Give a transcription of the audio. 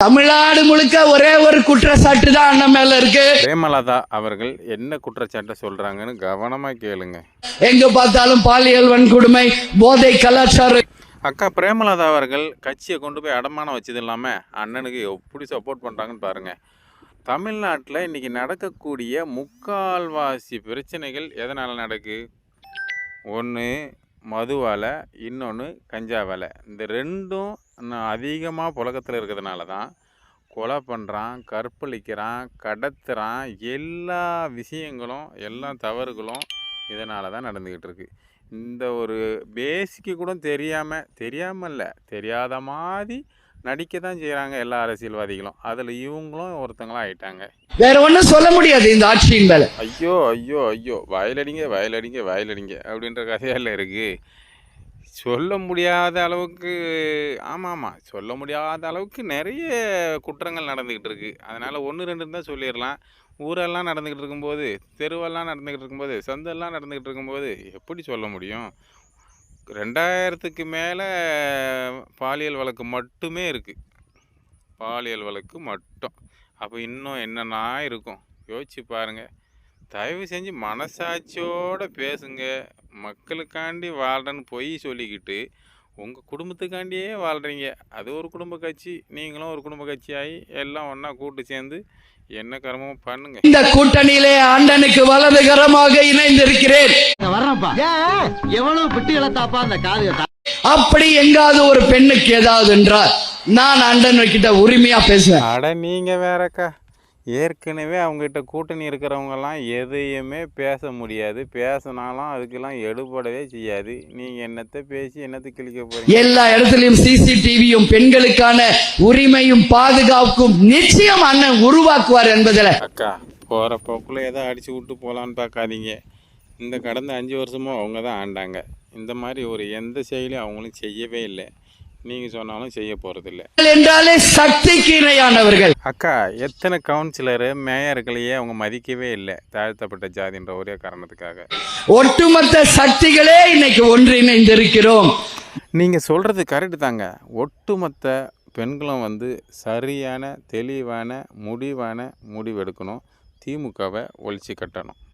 தமிழ்நாடு முழுக்க ஒரே ஒரு குற்றச்சாட்டு தான் அண்ணன் மேல இருக்கு. பிரேமலதா அவர்கள் என்ன குற்றச்சாட்டை சொல்றாங்கன்னு கவனமா கேளுங்க. எங்க பார்த்தாலும் பாலியல் வன்கொடுமை, போதை கலாச்சாரம். அக்கா பிரேமலதா அவர்கள் கட்சியை கொண்டு போய் அடமானம் வச்சது இல்லாமல் அண்ணனுக்கு எப்படி சப்போர்ட் பண்ணுறாங்கன்னு பாருங்க. தமிழ்நாட்டில் இன்னைக்கு நடக்கக்கூடிய முக்கால்வாசி பிரச்சனைகள் எதனால் நடக்கு? ஒன்று மதுவால், இன்னொன்று கஞ்சா வேலை. இந்த ரெண்டும் அதிகமாக புழக்கத்தில் இருக்கிறதுனால தான் கொலை பண்ணுறான், கற்பழிக்கிறான், கடத்துகிறான். எல்லா விஷயங்களும், எல்லா தவறுகளும் இதனால தான் நடந்துக்கிட்டு இருக்குது. இந்த ஒரு பேசிக்கு கூட தெரியாமல் இல்லை, தெரியாத மாதிரி நடிக்க தான் செய்கிறாங்க எல்லா அரசியல்வாதிகளும். அதில் இவங்களும் ஒருத்தங்களாம் ஆயிட்டாங்க. வேற ஒன்றும் சொல்ல முடியாது இந்த ஆட்சியின் மேல. ஐயோ ஐயோ ஐயோ, வயலடிங்க வயலடிங்க வயலடிங்க அப்படின்ற கதையால் இருக்குது. சொல்ல முடியாத அளவுக்கு, ஆமாம் சொல்ல முடியாத அளவுக்கு நிறைய குற்றங்கள் நடந்துக்கிட்டு இருக்குது. அதனால் ஒன்று ரெண்டு தான் சொல்லிடலாம். ஊரெல்லாம் நடந்துக்கிட்டு இருக்கும்போது, தெருவெல்லாம் நடந்துக்கிட்டு இருக்கும்போது, சந்தெல்லாம் நடந்துக்கிட்டு இருக்கும்போது எப்படி சொல்ல முடியும்? 2000க்கு மேலே பாலியல் வழக்கு மட்டுமே இருக்குது. பாலியல் வழக்கு மட்டும். அப்போ இன்னும் என்னென்னா இருக்கும் யோசிச்சு பாருங்கள். தயவு செஞ்சு மனசாட்சியோடு பேசுங்க. மக்களுக்காண்டி வாழ்கிறேன்னு பொய் சொல்லிக்கிட்டு உங்கள் குடும்பத்துக்காண்டியே வாழ்கிறீங்க. அது ஒரு குடும்ப கட்சி, நீங்களும் ஒரு குடும்ப கட்சியாகி எல்லாம் ஒன்றா கூட்டு சேர்ந்து என்ன கர்மமும் பண்ணுங்க. இந்த கூட்டணியிலே ஆண்டனுக்கு வலதுகரமாக இணைந்திருக்கிறேன். எவ்வளவு பிட்டுகளை தாப்பா அந்த காது. அப்படி எங்காவது ஒரு பெண்ணுக்கு ஏதாவது என்றால் நான் ஆண்டன் கிட்ட உரிமையா பேசுவேன். அட நீங்கள் வேறக்கா, ஏற்கனவே அவங்ககிட்ட கூட்டணி இருக்கிறவங்கெல்லாம் எதையுமே பேச முடியாது. பேசினாலும் அதுக்கெல்லாம் எடுபடவே செய்யாது. நீங்கள் என்னத்தை பேசி என்னத்தை கிழிக்க போறீங்க? எல்லா இடத்துலையும் சிசிடிவியும் பெண்களுக்கான உரிமையும் பாதுகாப்பும் நிச்சயம் அண்ணன் உருவாக்குவார் என்பதில். அக்கா போகிற போக்குள்ள ஏதோ அடித்து விட்டு போகலான்னு பார்க்காதீங்க. இந்த கடந்த 5 வருஷமும் அவங்க தான் ஆண்டாங்க. இந்த மாதிரி ஒரு எந்த செயலையும் அவங்களும் செய்யவே இல்லை. நீங்கள் சொன்னாலும் செய்ய போகிறதில்ல. என்றாலே சக்திக்கு இணையானவர்கள். அக்கா எத்தனை கவுன்சிலரு, மேயர்களையே அவங்க மதிக்கவே இல்லை, தாழ்த்தப்பட்ட ஜாதின்ற ஒரே காரணத்துக்காக. ஒட்டுமொத்த சக்திகளே இன்னைக்கு ஒன்றிணைந்திருக்கிறோம். நீங்கள் சொல்கிறது கரெக்டு தாங்க. ஒட்டுமொத்த பெண்களும் சரியான தெளிவான முடிவு எடுக்கணும். திமுகவை ஒழிச்சு கட்டணும்.